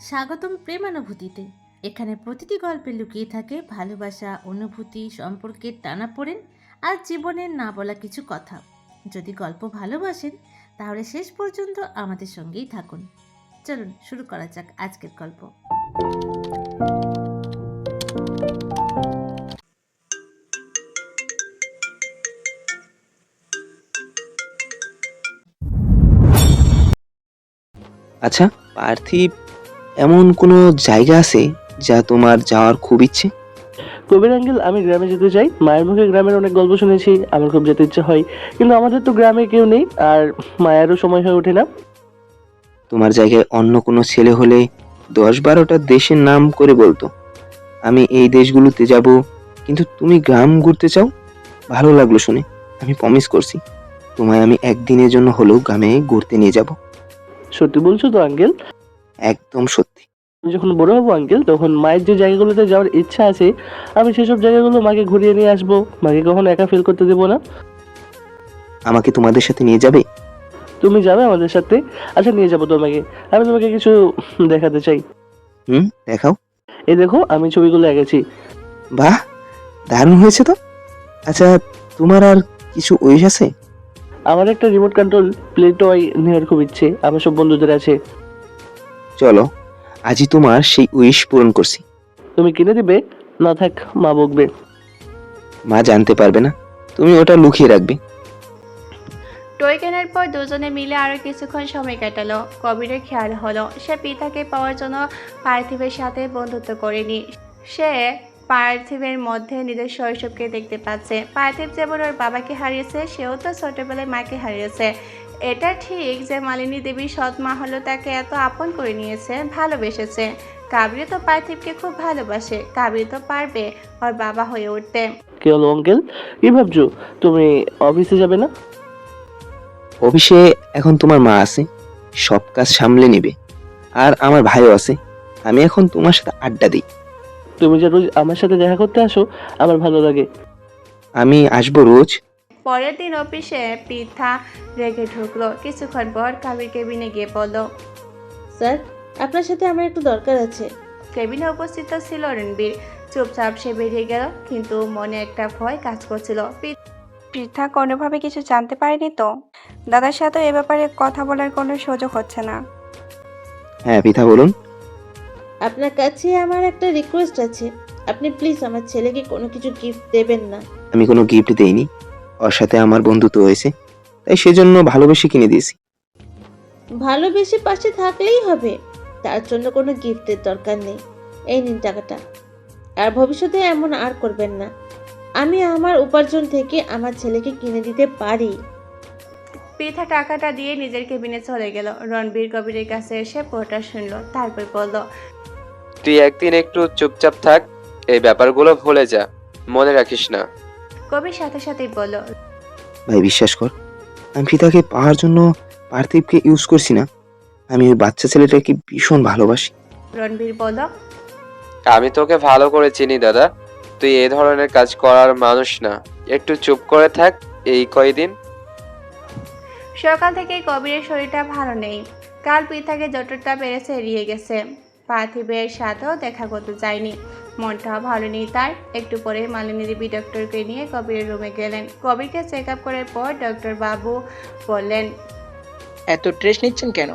স্বাগতম প্রেমানুভূতিতে। এখানে প্রতিটি গল্পে লুকিয়ে থাকে ভালোবাসা, অনুভূতি, সম্পর্কের টানাপোড়েন আর জীবনের না বলা কিছু কথা। যদি গল্প ভালোবাসেন তাহলে শেষ পর্যন্ত আমাদের সঙ্গেই থাকুন। চলুন শুরু করা যাক আজকের গল্প। আচ্ছা, পার্থিব, এমন কোনো জায়গা আছে যা তোমার যাওয়ার খুব ইচ্ছে? কবির আঙ্কেল, আমি গ্রামে যেতে চাই। মায়ের মুখে গ্রামের অনেক গল্প শুনেছি, আমার খুব যেতে ইচ্ছে হয়। কিন্তু আমাদের তো গ্রামে কেউ নেই, আর মায়েরও সময় হয়ে ওঠে না। তোমার জায়গায় অন্য কোনো ছেলে হলে 10-12টা দেশের নাম করে বলতো, আমি এই দেশগুলোতে যাব। কিন্তু তুমি গ্রাম ঘুরতে চাও, ভালো লাগলো শুনে। আমি প্রমিস করছি, তোমায় আমি একদিনের জন্য হলেও গ্রামে ঘুরতে নিয়ে যাব। সত্যি বলছো তো আঙ্কেল? একদম সত্যি। আমি যখন বড় হবো আঙ্কেল, তখন মায়ের যে জায়গাগুলোতে যাওয়ার ইচ্ছা আছে, আমি সেসব জায়গাগুলো মাকে ঘুরিয়ে নিয়ে আসবো। মাকে কখনো একা ফিল করতে দেবো না। আমাকে তোমাদের সাথে নিয়ে যাবে? তুমি যাবে আমাদের সাথে? আচ্ছা, নিয়ে যাবো তোমাকে। আমি তোমাকে কিছু দেখাতে চাই। দেখাও। এই দেখো, আমি ছবিগুলো এঁকেছি। বাহ, দারুণ হয়েছে তো। আচ্ছা, তোমার আর কিছু উইশ আছে? আমার একটা রিমোট কন্ট্রোল প্লে টয় নেওয়ার খুব ইচ্ছে, আমার সব বন্ধুদের আছে। চলো, আজই তোমার সেই উইশ পূরণ করছি। তুমি কিনে দিবে? না থাক, মা বকবে। মা জানতে পারবে না, তুমি ওটা লুকিয়ে রাখবে। টই কেনার পর দুজনে মিলে আরো কিছুক্ষণ সময় কাটালো। কবিরের খেয়াল হলো সে পিতাকে পাওয়ার জন্য পার্থিবের সাথে বন্ধুত্ব করেনি। সে পার্থিবের মধ্যে নিজের শৈশবকে দেখতে পাচ্ছে। পার্থিব যেমন ওর বাবাকে হারিয়েছে, সেও তো ছোটবেলায় মাকে হারিয়েছে। এটা ঠিক যে মালিনী দেবী সৎ মা হলো তাকে এত আপন করে নিয়েছে, ভালোবেসেছে। কাবরি তো পার্থিবকে খুব ভালোবাসে, কাবরি তো পারবে ওর বাবা হয়ে উঠতে। কি হলো আঙ্কেল, কি ভাবছো? তুমি অফিসে যাবে না? অফিসে এখন তোমার মা আছে, সব কাজ সামলে নেবে। আর আমার ভাইও আছে। আমি এখন তোমার সাথে আড্ডা দিই। তুমি যে রোজ আমার সাথে দেখা করতে আসো, আমার ভালো লাগে। আমি আসবো রোজ। পরের দিন অফিসে পৃথা রেগে ঢুকলো। কিছুক্ষণ পর কাবির কেবিনে গিয়ে বলল, স্যার, আপনার সাথে আমার একটু দরকার আছে। কেবিনে উপস্থিত ছিল রণবীর। চুপচাপ সে বেরিয়ে গেল, কিন্তু মনে একটা ভয় কাজ করছিল। পৃথা কোনোভাবে কিছু জানতে পারেনি তো? দাদার সাথে এ ব্যাপারে কথা বলার কোনো সুযোগ হচ্ছে না। হ্যাঁ পিতা, বলুন। আপনার কাছে আমার একটা রিকোয়েস্ট আছে। আপনি প্লিজ আমার ছেলেকে কোনো কিছু গিফট দেবেন না। আমি কোনো গিফট দেইনি, ওর সাথে আমার বন্ধুত্ব হয়েছে, তাই সেজন্য ভালোবেসে কিনে দিয়েছি। ভালোবেসে পাশে থাকলেই হবে, তার জন্য কোনো গিফটের দরকার নেই। এই নিন টাকাটা, আর ভবিষ্যতে এমন আর করবেন না। আমি আমার উপার্জন থেকে আমার ছেলেকে কিনে দিতে পারি। পৃথা টাকাটা দিয়ে নিজের কেবিনে চলে গেল। রণবীর কবিরের কাছে এসে পুরোটা শুনলো, তারপর বলল, তুই একদিন একটু চুপচাপ থাক, এই ব্যাপারগুলো ভুলে যা, মনে রাখিস না। কবির সাথে সাথেই বলল, ভাই বিশ্বাস কর, আমি পিতাকে পাওয়ার জন্য পার্থিবকে ইউজ করছি না। আমি ওই বাচ্চা ছেলেটাকে ভীষণ ভালোবাসি। রণবীর বলল, আমি তোকে ভালো করে চিনি দাদা, তুই এই ধরনের কাজ করার মানুষ না। একটু চুপ করে থাক এই কয়দিন। সকাল থেকে কবিরের শরীরটা ভালো নেই। কাল পৃথাকে যতটা পেরেছে এড়িয়ে গেছে। পার্থিবের সাথেও দেখা করতে যায়নি। মনটাও ভালো নেই তার। একটু পরে মালিনী দেবী ডক্টরকে নিয়ে কবিরের রুমে গেলেন। কবিরকে চেক আপ করার পর ডক্টর বাবু বললেন, এত স্ট্রেস নিচ্ছেন কেন?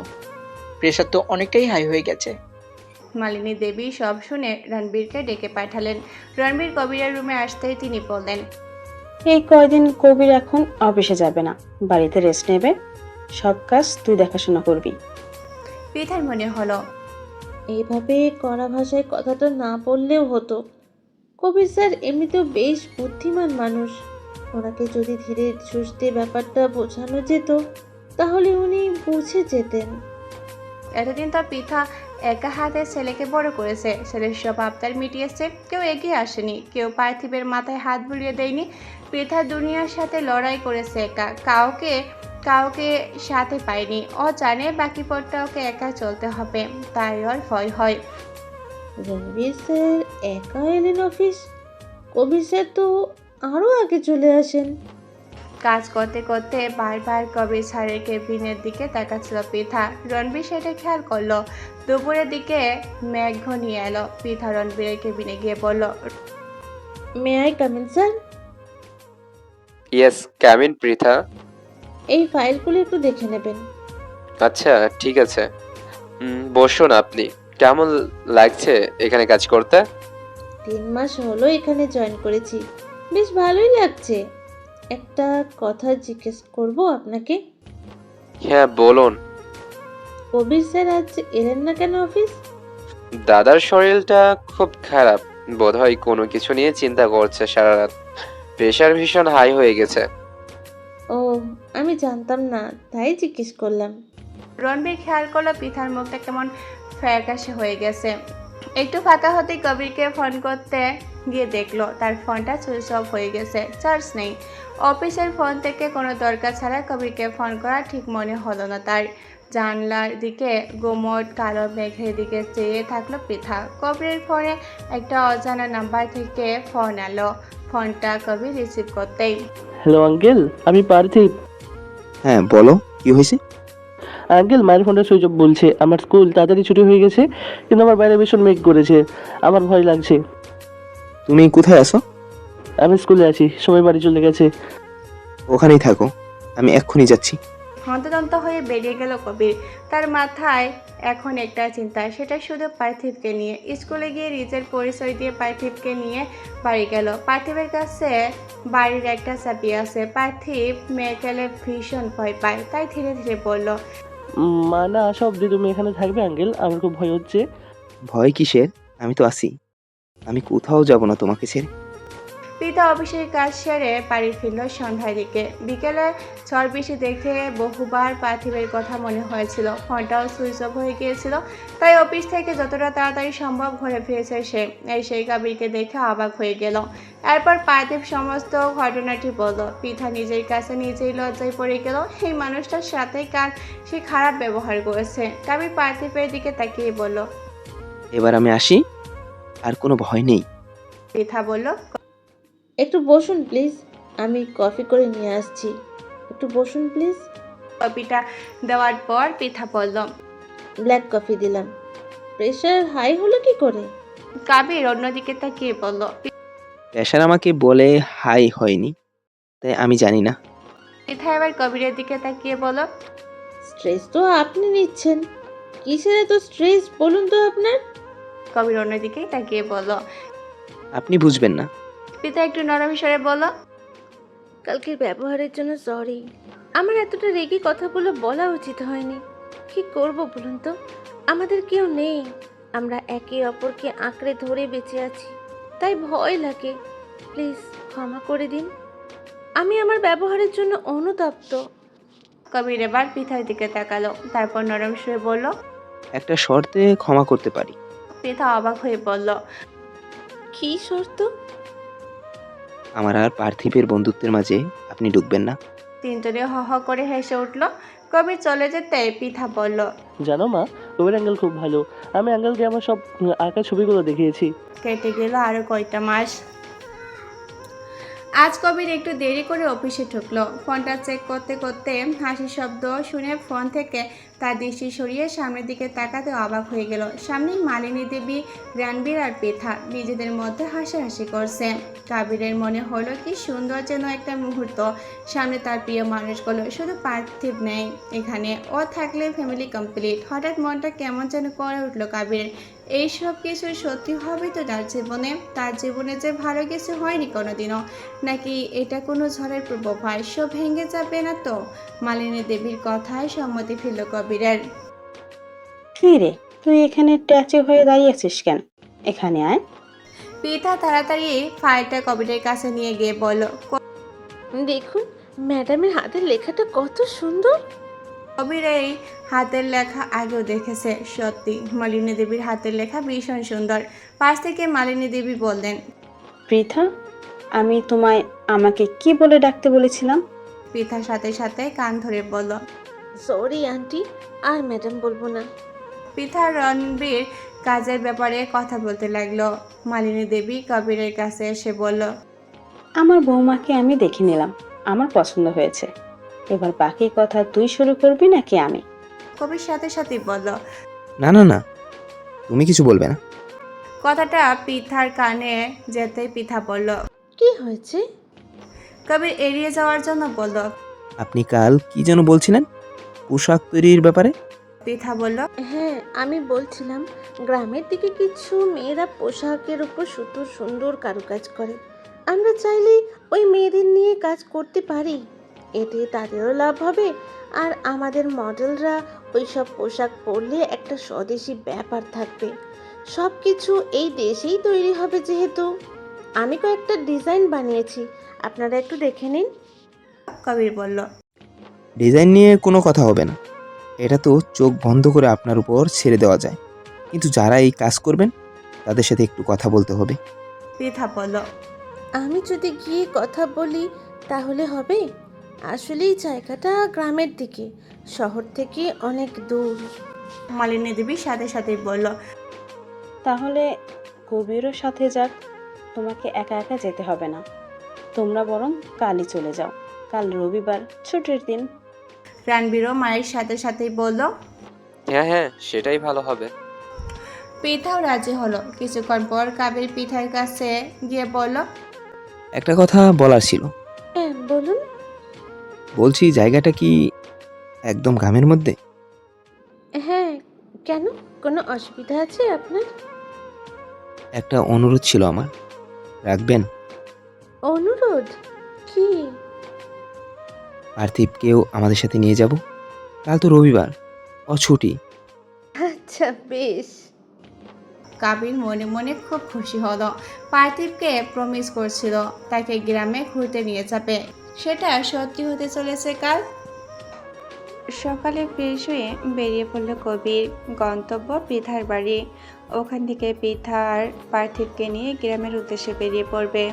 প্রেশার তো অনেকটাই হাই হয়ে গেছে। মালিনী দেবী সব শুনে রণবীরকে ডেকে পাঠালেন। রণবীর কবিরের রুমে আসতেই তিনি বললেন, এই কয়দিন কবির এখন অফিসে যাবে না, বাড়িতে রেস্ট নেবে। সব কাজ তুই দেখাশোনা করবি। পৃথার মনে হলো এইভাবে কড়া ভাষায় কথাটা না বললেও হতো। কবির স্যার এমনিতেও বেশ বুদ্ধিমান মানুষ। ওনাকে যদি ধীরে সুস্থে ব্যাপারটা বোঝানো যেত তাহলে উনি বুঝে যেতেন। এতদিন তো পৃথা একা হাতে ছেলেকে বড় করেছে, ছেলের সব আবদার মিটিয়েছে। কেউ এগিয়ে আসেনি, কেউ পার্থিবের মাথায় হাত বুলিয়ে দেয়নি। পৃথা দুনিয়ার সাথে লড়াই করেছে একা, কাউকে কাউকে সাথে পায়নি। ও জানে বাকি পথটা ওকে একা চলতে হবে, তাই ওর ভয় হয়। রণবীর স্যার একা এলেন অফিস? কবির স্যার তো আরও আগে চলে আসেন। কাজ করতে করতে বারবার কবির স্যারের কেবিনের দিকে তাকাচ্ছিল পৃথা। রণবীর সেটা খেয়াল করলো। দুপুরের দিকে মেঘ ঘনিয়ে এলো। পৃথা রণবীরের কেবিনে গিয়ে বলল, may I come in sir? Yes, come in Pritha. এই ফাইলগুলো একটু দেখে নেবেন। আচ্ছা, ঠিক আছে। বসুন আপনি। কেমন লাগছে এখানে কাজ করতে? 3 মাস হলো এখানে জয়েন করেছি, বেশ ভালোই লাগছে। একটা কথা জিজ্ঞেস করব আপনাকে। হ্যাঁ, বলুন। কবির স্যার আজ এলেন না কেন অফিস? দাদার শরীরটা খুব খারাপ, বোধহয় কোনো কিছু নিয়ে চিন্তা করছে সারা রাত। প্রেশার ভীষণ হাই হয়ে গেছে। ও, আমি জানতাম না, তাই জিজ্ঞেস করলাম। রণবীর খেয়াল করলো পৃথার মুখটা কেমন ফ্যাকাশে হয়ে গেছে। একটু ফাঁকা হতেই কবিরকে ফোন করতে গিয়ে দেখলো তার ফোনটা সুইচ অফ হয়ে গেছে, চার্জ নেই। অফিসের ফোন থেকে কোনো দরকার ছাড়া কবিরকে ফোন করা ঠিক মনে হলো না তার। জানলার দিকে গুমোট কালো মেঘের দিকে চেয়ে থাকলো পৃথা। কবিরের ফোনে একটা অজানা নাম্বার থেকে ফোন এলো। ফোনটা কবির রিসিভ করতেই, হ্যালো আঙ্কেল, আমি পার্থিব। হ্যাঁ বলো, কি হয়েছে? আঙ্কেল, মায়ের ফোনটা সুইচ অফ বলছে। আমার স্কুল তাড়াতাড়ি ছুটি হয়ে গেছে, কিন্তু আমার বাইরে ভীষণ মেঘ করেছে। আমার ভয় লাগছে। তুমি কোথায় আছো? আমি স্কুলে আছি, সময় বাড়ি চলে গেছে। ওখানেই থাকো, আমি এক্ষুনি যাচ্ছি। হন্তদন্ত হয়ে বেরিয়ে গেল কবির। তার মাথায় এখন একটা চিন্তা, সেটা শুধু পার্থিবকে নিয়ে। স্কুলে গিয়ে নিজের পরিচয় দিয়ে পার্থিবকে নিয়ে বাড়ি গেল। পার্থিবের কাছে বাড়ির একটা চাবি আছে। পার্থিব মেয়ে গেলে ভীষণ ভয় পায়, তাই ধীরে ধীরে বলল, মা না আসা অব্দি তুমি এখানে থাকবে আঙ্কেল? আমার খুব ভয় হচ্ছে। ভয় কিসের? আমি তো আছি, আমি কোথাও যাব না তোমাকে ছেড়ে। পিতা অফিসের কাজ সেরে বাড়ি ফিরল সন্ধ্যার দিকে। বিকেলে ঝড় বৃষ্টি দেখে বহুবার পার্থিবের কথা মনে হয়েছিল। ফোনটাও সুইচ অফ হয়ে গিয়েছিল, তাই অফিস থেকে যতটা তাড়াতাড়ি সম্ভব ঘুরে ফিরেছে সে। সেই কবিরকে দেখে অবাক হয়ে গেল। এরপর পার্থিব সমস্ত ঘটনাটি বলল। পিতা নিজের কাছে নিজেই লজ্জায় পড়ে গেল। এই মানুষটার সাথে কার সে খারাপ ব্যবহার করেছে। কবির পার্থিবের দিকে তাকিয়ে বলল। এবার আমি আসি, আর কোনো ভয় নেই। পিতা বলল, একটু বসুন প্লিজ, আমি কফি করে নিয়ে আসছি। একটু বসুন প্লিজ। কপিটা দেওয়ার পর পিতা বলল। ব্ল্যাক কফি দিলাম। প্রেশার হাই হলো কি করে? কবির অন্যদিকে তাকিয়ে বলল। প্রেশার আমাকে বলে হাই হয়নি, তাই আমি জানি না। পিতা এবার কবিরের দিকে তাকিয়ে বলল। স্ট্রেস তো আপনি নিচ্ছেন, কিসের এত স্ট্রেস বলুন তো আপনার? কবির অন্যদিকেই তাকিয়ে বলল। আপনি বুঝবেন না। পিতা একটু নরম স্বরে বলল। কালকের ব্যবহারের জন্য সরি। আমার এতটা রেগে কথাগুলো বলা উচিত হয়নি। কি করব বলুন তো, আমাদের কেউ নেই, আমরা একে অপরকে আঁকড়ে ধরে বেঁচে আছি, তাই ভয় লাগে। প্লিজ ক্ষমা করে দিন, আমি আমার ব্যবহারের জন্য অনুতপ্ত। কবির এবার পিতার দিকে তাকালো, তারপর নরম স্বরে বলল। একটা শর্তে ক্ষমা করতে পারি। পিতা অবাক হয়ে বলল। কি শর্ত? আমার আর পার্থিবের বন্ধুত্বের মাঝে আপনি ঢুকবেন না। তিনজনে হ হ করে হেসে উঠল। কবির চলে যেতে পিতা বলল। জানো মা, কবির আঙ্কেল খুব ভালো। আমি আঙ্কেলকে আমার সব আঁকা ছবিগুলো দেখিয়েছি। কেটে গেল আরো কয়টা মাস। আজ কবির একটু দেরি করে অফিসে ঢুকলো। ফোনটা চেক করতে করতে হাসির শব্দ শুনে ফোন থেকে তার দৃষ্টি সরিয়ে সামনের দিকে তাকাতে অবাক হয়ে গেল। সামনেই মালিনী দেবী, রণবীর আর পৃথা নিজেদের মধ্যে হাসাহাসি করছে। কবিরের মনে হলো কি সুন্দর যেন একটা মুহূর্ত। সামনে তার প্রিয় মানুষগুলো, শুধু পার্থিব নেই এখানে, ও থাকলে ফ্যামিলি কমপ্লিট। হঠাৎ মনটা কেমন যেন করে উঠল কবিরের। এইসব কিছু সত্যি হবে তো তার জীবনে যে ভালো কিছু হয়নি কোনোদিনও, নাকি এটা কোনো ঝড়ের পূর্বাভাস? সব ভেঙে যাবে না তো? মালিনী দেবীর কথায় সম্মতি ফিরল কবিরের। কি রে, তুই এখানে ট্যাচে হয়ে দাঁড়িয়ে আছিস কেন? এখানে আয়। পিতা তাড়াতাড়ি ফাইলটা কবিরের কাছে নিয়ে গিয়ে বলল। দেখুন, ম্যাডামের হাতের লেখাটা কত সুন্দর। কবির এই হাতের লেখা আগেও দেখেছে। সত্যি মালিনী দেবীর হাতের লেখা ভীষণ সুন্দর। পাশ থেকে মালিনী দেবী বললেন। পৃথা, আমি তোমায় আমাকে কি বলে ডাকতে বলেছিলাম? পিতার সাথে সাথে কান ধরে বলল। সরি আন্টি, আর ম্যাডাম বলবো না। পিতা রণবীর কাজের ব্যাপারে কথা বলতে লাগলো। মালিনী দেবী কবিরের কাছে এসে বলল। আমার বৌমাকে আমি দেখে নিলাম, আমার পছন্দ হয়েছে। এবার বাকি কথা তুই শুরু করবি নাকি আমি? কবির সাথে সাথেই বলল। না না না, তুমি কিছু বলবে না। কথাটা পৃথার কানে যেতেই পৃথা বলল। কি হয়েছে? কবির এড়িয়ে যাওয়ার জন্য বলল। আপনি কাল কি যেন বলছিলেন পোশাক তৈরির ব্যাপারে? পৃথা বলল। হ্যাঁ, আমি বলছিলাম গ্রামের দিকে কিছু মেয়েরা পোশাকের উপর সুতোর সুন্দর কারুকাজ করে। আমরা চাইলে ওই মেয়েদের নিয়ে কাজ করতে পারি। এতে তাদেরও লাভ হবে, আর আমাদের মডেলরা ওই সব পোশাক পরলে একটা স্বদেশি ব্যাপার থাকবে। সব কিছু এই দেশেই তৈরি হবে যেহেতু। আমি কয়েকটা ডিজাইন বানিয়েছি, আপনারা একটু দেখে নিন। কবির বলল। ডিজাইন নিয়ে কোনো কথা হবে না, এটা তো চোখ বন্ধ করে আপনার উপর ছেড়ে দেওয়া যায়, কিন্তু যারা এই কাজ করবেন তাদের সাথে একটু কথা বলতে হবে। পৃথা বলল। আমি যদি গিয়ে কথা বলি তাহলে হবে? আসলেই জায়গাটা গ্রামের দিকে, শহর থেকে অনেক দূর। মালিনী দেবী সাথে সাথেই বলল। তাহলে কবিরও সাথে যাক, তোমাকে একা একা যেতে হবে না। তোমরা বরং কালই চলে যাও, কাল রবিবার, ছুটির দিন। রণবীরও মায়ের সাথে সাথেই বলল। হ্যাঁ হ্যাঁ, সেটাই ভালো হবে। পৃথাও রাজি হলো। কিছুক্ষণ পর কবির পৃথার কাছে গিয়ে বলল। একটা কথা বলার ছিল। হ্যাঁ বলুন। বলছি জায়গাটা কি একদম গ্রামের মধ্যে? হ্যাঁ, কেন? কোনো অসুবিধা আছে আপনার? একটা অনুরোধ ছিল আমার, রাখবেন? অনুরোধ? কি? পার্থিবকেও আমাদের সাথে নিয়ে যাব, কাল তো রবিবার, ও ছুটি। আচ্ছা বেশ। কবির মনে মনে খুব খুশি হলো। পার্থিবকে প্রমিস করছিল তাকে গ্রামে ঘুরতে নিয়ে যাবে, সেটা সত্যি হতে চলেছে কাল। সকালে ফ্রেশ হয়ে বেরিয়ে পড়ল কবির। গন্তব্য পৃথার বাড়ি। ওখান থেকে পৃথা আর পার্থিবকে নিয়ে গ্রামের উদ্দেশ্যে বেরিয়ে পড়বে।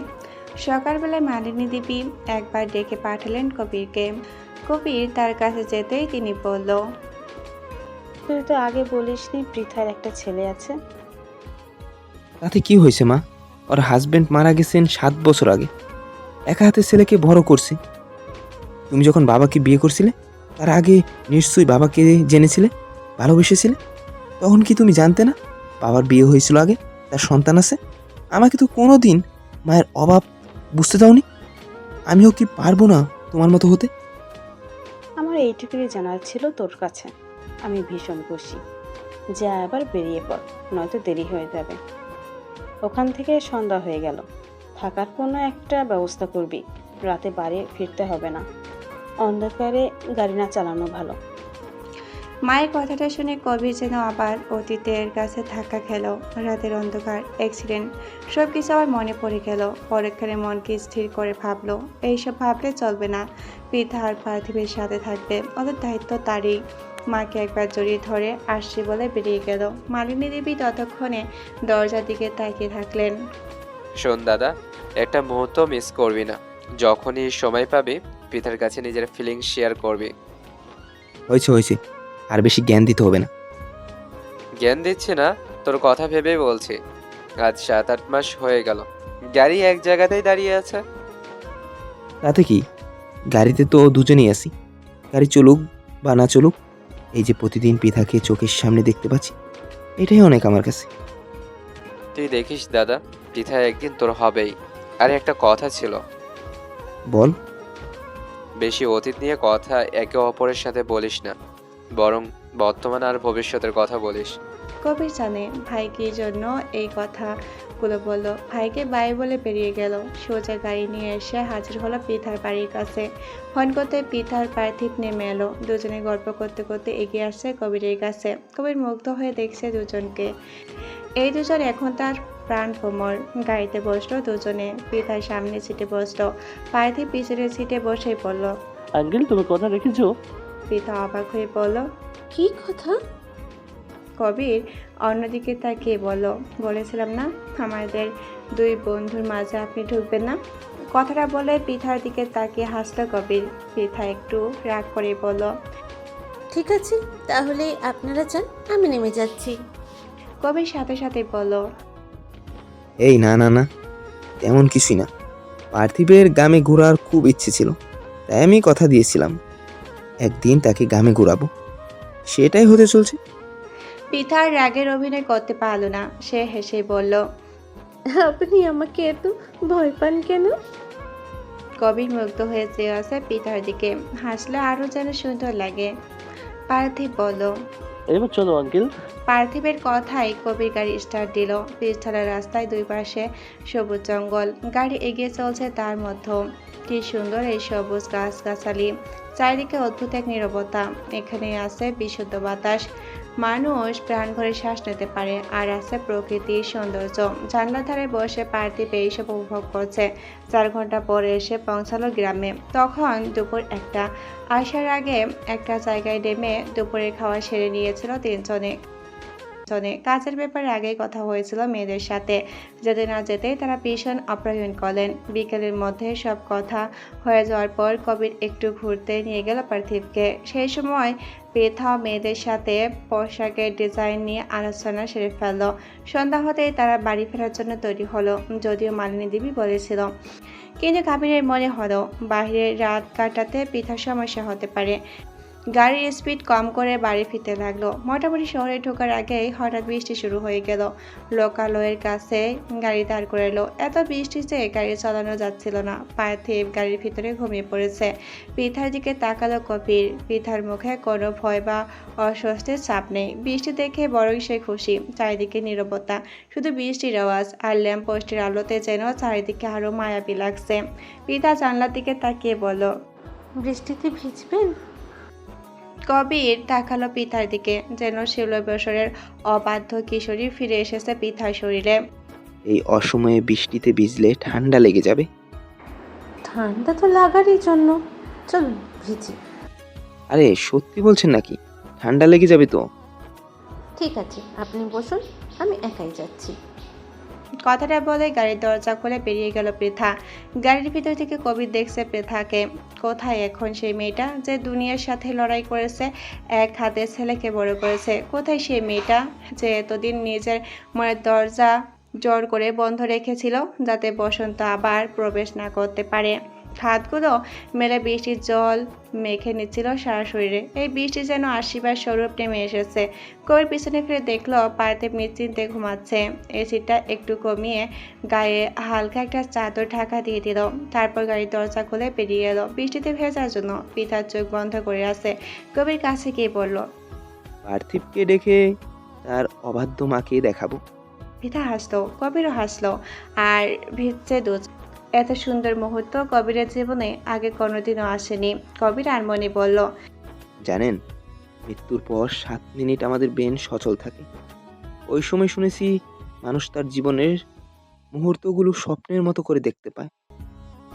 সকালবেলায় মালিনী দেবী একবার ডেকে পাঠালেন কবিরকে। কবির তার কাছে যেতেই তিনি বলল। তুই তো আগে বলিসনি পৃথার একটা ছেলে আছে। তাতে কি হয়েছে মা? ওর হাজবেন্ড মারা গেছেন 7 বছর আগে, একা হাতে ছেলেকে বড় করছে। তুমি যখন বাবাকে বিয়ে করছিলে তার আগে নিশ্চয়ই বাবাকে জেনেছিলে, ভালোবেসেছিলে। তখন কি তুমি জানতে না বাবার বিয়ে হয়েছিল আগে, তার সন্তান আছে? আমাকে তো কোনো দিন মায়ের অভাব বুঝতে দাওনি। আমিও কি পারবো না তোমার মতো হতে? আমার এইটুকুই জানার ছিল তোর কাছে। আমি ভীষণ খুশি। যা আবার বেরিয়ে পড়, নয়তো দেরি হয়ে যাবে। ওখান থেকে সন্ধ্যা হয়ে গেল, থাকার কোনো একটা ব্যবস্থা করবি। রাতে বাড়ি ফিরতে হবে না, অন্ধকারে গাড়ি না চালানো ভালো। মায়ের কথাটা শুনে কবির যেন আবার অতীতের কাছে ধাক্কা খেল। রাতের অন্ধকার, অ্যাক্সিডেন্ট, সব কিছু আবার মনে পড়ে গেল। পরক্ষণে মনকে স্থির করে ভাবলো এইসব ভাবলে চলবে না। পৃথা আর পার্থিবের সাথে থাকবে, ওদের দায়িত্ব তারই। মাকে একবার জড়িয়ে ধরে আসছে বলে বেরিয়ে গেল। মালিনী দেবী ততক্ষণে দরজার দিকে তাকিয়ে থাকলেন। শোন দাদা, একটা মুহূর্ত মিস করবি না। যখনই সময় পাবি পিতার কাছে নিজের ফিলিংস শেয়ার করবি। হয়েছে হয়েছে, আর বেশি জ্ঞান দিতে হবে না। জ্ঞান দিচ্ছি না, তোর কথা ভেবেই বলছি। আজ 7-8 মাস হয়ে গেল গাড়ি এক জায়গাতেই দাঁড়িয়ে আছে। তাতে কি, গাড়িতে তো দুজনেই আছি। গাড়ি চলুক বা না চলুক, এই যে প্রতিদিন পিতাকে চোখের সামনে দেখতে পাচ্ছি, এটাই অনেক আমার কাছে। তুই দেখিস দাদা, পিঠা একদিন তোর হবেই। আর একটা কথা ছিল, বল। বেশি অতীত নিয়ে কথা একে অপরের সাথে বলিস না, বরং বর্তমান আর ভবিষ্যতের কথা বলিস। কবির জানে ভাই কি জন্য এই কথাগুলো বলল। ভাইকে বাই বলে বেরিয়ে গেল। সোজা গাড়ি নিয়ে এসে হাজির হলো পৃথার বাড়ির কাছে। ফোন করতে পৃথার পার্থিব নেমে এলো। দুজনে গল্প করতে করতে এগিয়ে আসছে কবিরের কাছে। কবির মুগ্ধ হয়ে দেখছে দুজনকে। এই দুজন এখন তার প্রাণ ভ্রমর। গাড়িতে বসলো দুজনে। পৃথার সামনে সিটে বসলো, পার্থিব পিছনের সিটে বসেই পড়ল। আঙ্কেল, তুমি কথা রেখেছো? পৃথা অবাক হয়ে বলল। কি কথা? কবির অন্যদিকে তাকিয়ে বলল, বলেছিলাম না আমাদের দুই বন্ধুর মাঝে আপনি ঢুকবেন না। কথাটা বলে পৃথার দিকে তাকিয়ে হাসলো কবির। পৃথা একটু রাগ করে বলল। ঠিক আছে, তাহলে আপনারা যান, আমি নেমে যাচ্ছি। কবির সাথে সাথে বলল। এই না না না, তেমন কিছুই না। পার্থিবের গ্রামে ঘোরার খুব ইচ্ছে ছিল, তাই আমি কথা দিয়েছিলাম একদিন তাকে গ্রামে ঘুরাবো, সেটাই হতে চলছে। পিথার রাগের অভিনয় করতে পারল না, সে হেসে বলল, আপনি আমাকে এত ভয় পান কেন? কবির মুগ্ধ হয়ে চেয়ে আছে পিতার দিকে, হাসলে আরো যেন সুন্দর লাগে। পার্থিব বলল। এবার চলো আঙ্কেল। পার্থিবের কথায় কবির গাড়ি স্টার্ট দিল। পিছঢালা রাস্তায় দুই পাশে সবুজ জঙ্গল, গাড়ি এগিয়ে চলছে তার মধ্যে। কি সুন্দর এই সবুজ গাছগাছালি, চারিদিকে অদ্ভুত এক নীরবতা। এখানে আছে বিশুদ্ধ বাতাস, মানুষ প্রাণ ভরে শ্বাস নিতে পারে, আর আছে প্রকৃতির সৌন্দর্য। জানলার ধারে বসে পার্থিব এইসব উপভোগ করছে। 4 ঘন্টা পরে এসে পৌঁছালো গ্রামে। তখন দুপুর 1টা। আসার আগে একটা জায়গায় নেমে দুপুরের খাওয়া সেরে নিয়েছিল তিনজনে। কাজের ব্যাপারে আগেই কথা হয়েছিল মেয়েদের সাথে, যেতে না যেতেই তারা ভীষণ অপ্রায়ণ করলেন। বিকেলের মধ্যে সব কথা হয়ে যাওয়ার পর কবির একটু ঘুরতে নিয়ে গেল পার্থিবকে। সেই সময় পৃথা মেয়েদের সাথে পোশাকের ডিজাইন নিয়ে আলোচনা সেরে ফেলল। সন্ধ্যা হতেই তারা বাড়ি ফেরার জন্য তৈরি হলো, যদিও মালিনী দেবী বলেছিল। কিন্তু কাবিরের মনে হলো বাইরে রাত কাটাতে পৃথার সমস্যা হতে পারে। গাড়ির স্পিড কম করে বাড়ি ফিরতে লাগলো। মোটামুটি শহরে ঢোকার আগেই হঠাৎ বৃষ্টি শুরু হয়ে গেল। লোকালয়ের কাছে গাড়ি দাঁড় করে এলো। এত বৃষ্টি যে গাড়ি চালানো যাচ্ছিল না। পার্থিব গাড়ির ভিতরে ঘুমিয়ে পড়েছে। পৃথার দিকে তাকালো কবির। পৃথার মুখে কোনো ভয় বা অস্বস্তির ছাপ নেই। বৃষ্টি দেখে বরং সে খুশি। চারিদিকে নীরবতা, শুধু বৃষ্টির আওয়াজ আর ল্যাম্প পোস্টের আলোতে যেন চারিদিকে আরো মায়াবী লাগছে। পৃথা জানলার দিকে তাকিয়ে বলল, বৃষ্টিতে ভিজবেন? কবির তাকালো পিতার দিকে, যেন 16 বছরের অবাধ্য কিশোরী ফিরে এসেছে পিতার শরীরে। এই অসময়ে বৃষ্টিতে ভিজলে ঠান্ডা লেগে যাবে। ঠান্ডা তো লাগারই জন্য, চলুন ভিজি। আরে সত্যি বলছেন নাকি? ঠান্ডা লেগে যাবে তো। ঠিক আছে, আপনি বসুন, আমি একাই যাচ্ছি। কথাটা বলে গাড়ির দরজা খুলে বেরিয়ে গেল পৃথা। গাড়ির ভিতর থেকে কবির দেখছে পৃথাকে। কোথায় এখন সেই মেয়েটা যে দুনিয়ার সাথে লড়াই করেছে, এক হাতে ছেলেকে বড় করেছে? কোথায় সেই মেয়েটা যে এতদিন নিজের মনের দরজা জোর করে বন্ধ রেখেছিল, যাতে বসন্ত আবার প্রবেশ না করতে পারে? হাতগুলো মেলে বৃষ্টির জল মেখে নিচ্ছিল সারা শরীরে। এই বৃষ্টি যেন আশীর্বাদ স্বরূপ নেমে এসেছে। কবির পিছনে ফিরে দেখলো পার্থিব নিশ্চিন্তে ঘুমাচ্ছে। এসিটা একটু কমিয়ে গায়ে হালকা একটা চাদর ঢাকা দিয়ে দিল। তারপর গাড়ির দরজা খুলে বেরিয়ে এলো বৃষ্টিতে ভেজার জন্য। পিতার চোখ বন্ধ করে আছে। কবির কাছে গিয়ে বলল, পার্থিবকে ডেকে তার অবাধ্য মাকে দেখাবো। পিতা হাসলো, কবিরও হাসলো, আর ভিজছে দুধ। এত সুন্দর মুহূর্ত কবিরের জীবনে আগে কোনোদিনও আসেনি। কবির আর মনে বলল, জানেন, মৃত্যুর পর 7 মিনিট আমাদের ব্রেন সচল থাকে। ওই সময় শুনেছি মানুষ তার জীবনের মুহূর্তগুলো স্বপ্নের মতো করে দেখতে পায়।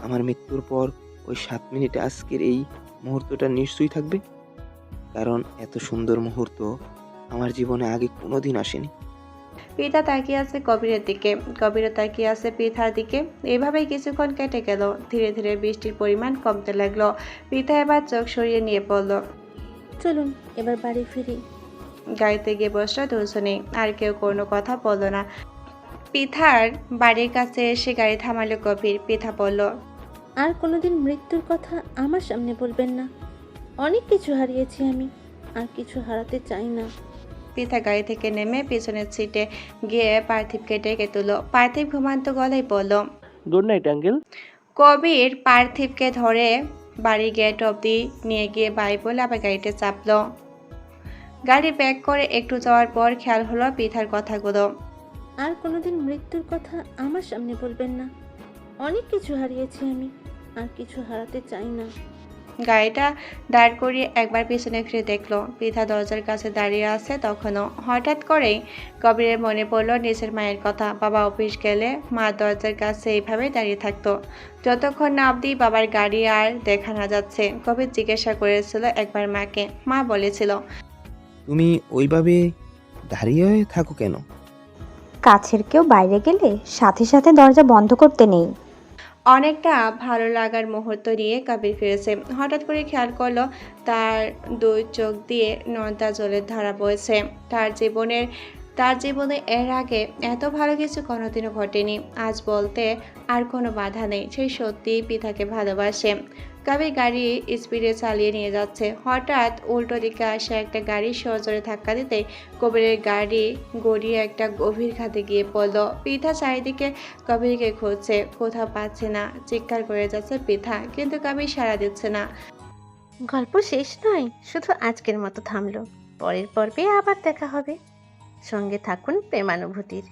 আমার মৃত্যুর পর ওই 7 মিনিটে আজকের এই মুহূর্তটা নিশ্চয়ই থাকবে, কারণ এত সুন্দর মুহূর্ত আমার জীবনে আগে কোনোদিন আসেনি। পিতা তাকিয়ে আছে কবিরের দিকে, কবিরও তাকিয়ে আছে পিতার দিকে। এভাবেই কিছুক্ষণ কেটে গেল। ধীরে ধীরে বৃষ্টির পরিমাণ কমতে লাগলো। পিতা এবার চোখ সরিয়ে নিয়ে পড়ল। চলুন এবার বাড়ি ফিরি। গাড়িতে গিয়ে বসলো দুজনে, আর কেউ কোনো কথা বলল না। পিতার বাড়ির কাছে এসে গাড়ি থামালো কবির। পিতা বলল, আর কোনোদিন মৃত্যুর কথা আমার সামনে বলবেন না। অনেক কিছু হারিয়েছি আমি, আর কিছু হারাতে চাই না। পিতা গাড়ি থেকে নেমে পিছনের সিটে গিয়ে পার্থিবকে ডেকে তুলো। পার্থিব ঘুমান্ত গলায় বলল, গুড নাইট আঙ্কেল। কবির পার্থিবকে ধরে বাড়ির গেট অবধি নিয়ে গিয়ে বাই বলে আবার গাড়িতে চাপলো। গাড়ি ব্যাক করে একটু যাওয়ার পর খেয়াল হলো পিতার কথাগুলো। আর কোনোদিন মৃত্যুর কথা আমার সামনে বলবেন না। অনেক কিছু হারিয়েছি আমি, আর কিছু হারাতে চাই না। গাড়িটা দাঁড় করিয়ে একবার পিছনে ফিরে দেখলো পিতা দরজার কাছে দাঁড়িয়ে আছে তখনও। হঠাৎ করেই কবিরের মনে পড়লো নিজের মায়ের কথা। বাবা অফিস গেলে মা দরজার কাছে এইভাবে দাঁড়িয়ে থাকতো, যতক্ষণ না অবধি বাবার গাড়ি আর দেখা না যাচ্ছে। কবির জিজ্ঞাসা করেছিল একবার মাকে। মা বলেছিল, তুমি ওইভাবে দাঁড়িয়ে থাকো কেন? কাছের কেউ বাইরে গেলে সাথে সাথে দরজা বন্ধ করতে নেই। অনেকটা ভালো লাগার মুহূর্ত নিয়ে কবির ফিরেছে। হঠাৎ করে খেয়াল করলো তার 2 চোখ দিয়ে নোনতা জলের ধারা বইছে। তার জীবনে এর আগে এত ভালো কিছু কোনোদিনও ঘটেনি। আজ বলতে আর কোনো বাধা নেই, সেই সত্যি পিতাকে ভালোবাসে। কবির গাড়ি স্পিডে চালিয়ে নিয়ে যাচ্ছে। হঠাৎ উল্টো দিকে আসা একটা গাড়ি সজোরে ধাক্কা দিতে কবিরের গাড়ি গড়িয়ে একটা গভীর খাদে গিয়ে পড়ল। পৃথা চারিদিকে কবিরকে খুঁজছে, কোথাও পাচ্ছে না। চিৎকার করে যাচ্ছে পৃথা, কিন্তু কবির সাড়া দিচ্ছে না। গল্প শেষ নয়, শুধু আজকের মতো থামলো। পরের পর্বে আবার দেখা হবে। সঙ্গে থাকুন প্রেমানুভূতির।